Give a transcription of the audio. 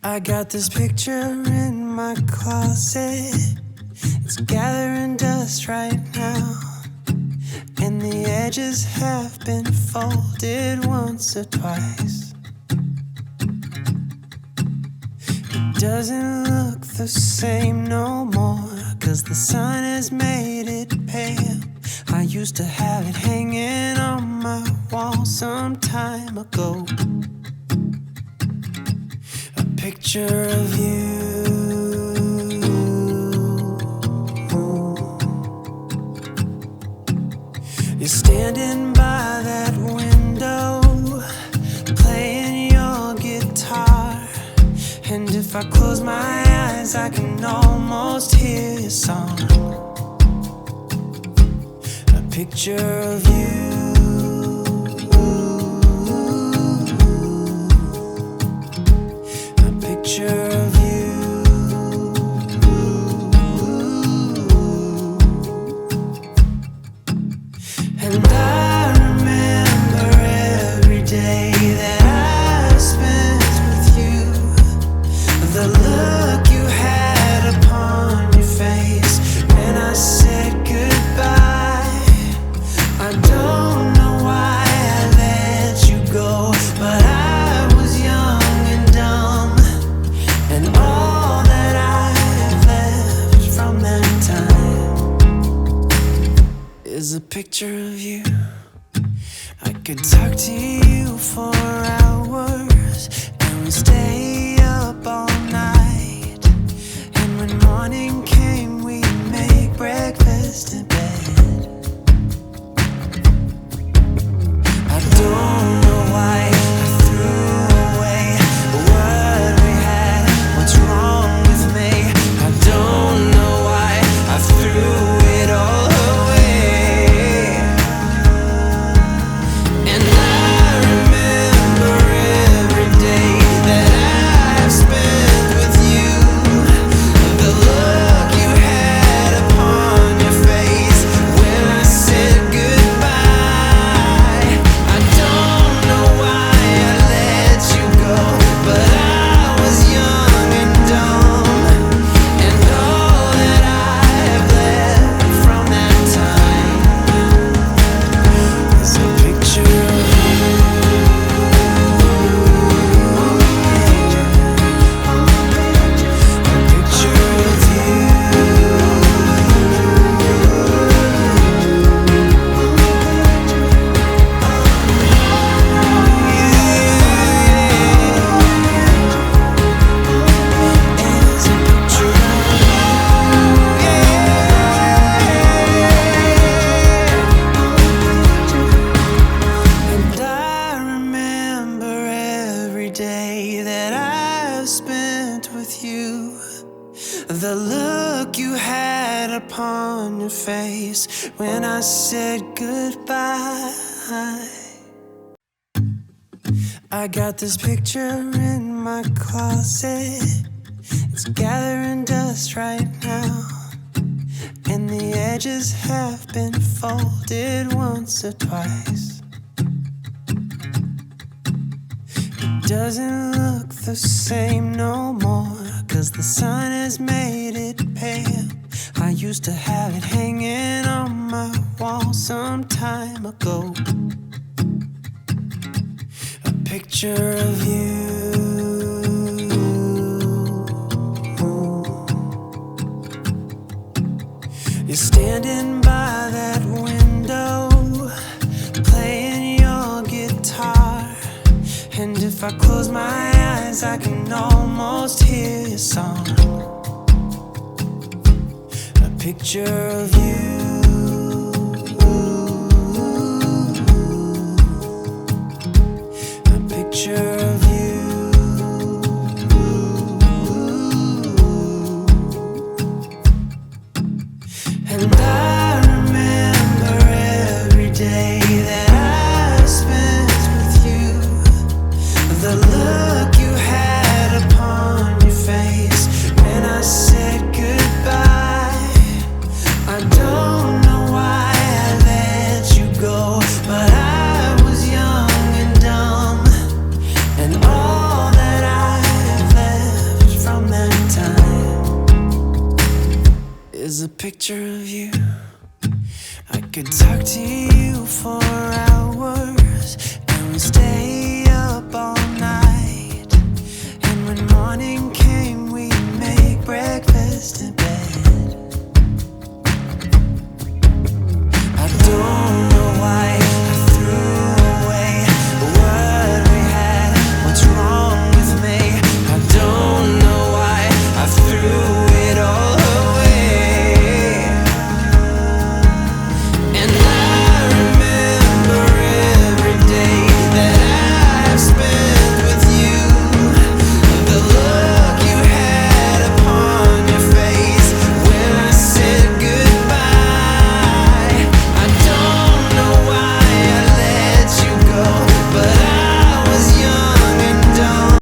I got this picture in my closet. It's gathering dust right now, and the edges have been folded once or twice. It doesn't look the same no more, 'cause the sun has made it pale. I used to have it hanging on my wall some time ago. A picture of you. You're standing by that window, playing your guitar. And if I close my eyes, I can almost hear your song. A picture of you. A picture of you. And I remember every day that I spent with you. The look you had upon your face when I said goodbye. I don't know why I let you go, but I was young and dumb, and all that I've left from that time is a picture of you. I could talk to you for hours, and we stay up all night. And when morning came, we'd make breakfast in bed. I don't know why I threw away what we had. What's wrong with me? I don't know why I threw it all away. And I remember every day that I've spent with you. The look you had upon your face when I said goodbye. I don't know why I let you go, but I was young and dumb, and all that I've left from that time is a picture of you. A picture of you. It's a picture of you. And I remember every day that I've spent with you. The look you had upon your face when I said goodbye. I got this picture in my closet. It's gathering dust right now, and the edges have been folded once or twice. It doesn't look the same no more, 'cause the sun has made it pale. I used to have it hanging on my wall some time ago. A picture of you. You're standing by that window, playing your guitar. And if I close my eyes, I can almost hear your song. A picture of you. A picture of you. And I remember every day that I've spent with you. The look you had upon your face when I said goodbye. I don't know why I let you go, but I was young and dumb, picture of you. I could talk to you for hours, and we stay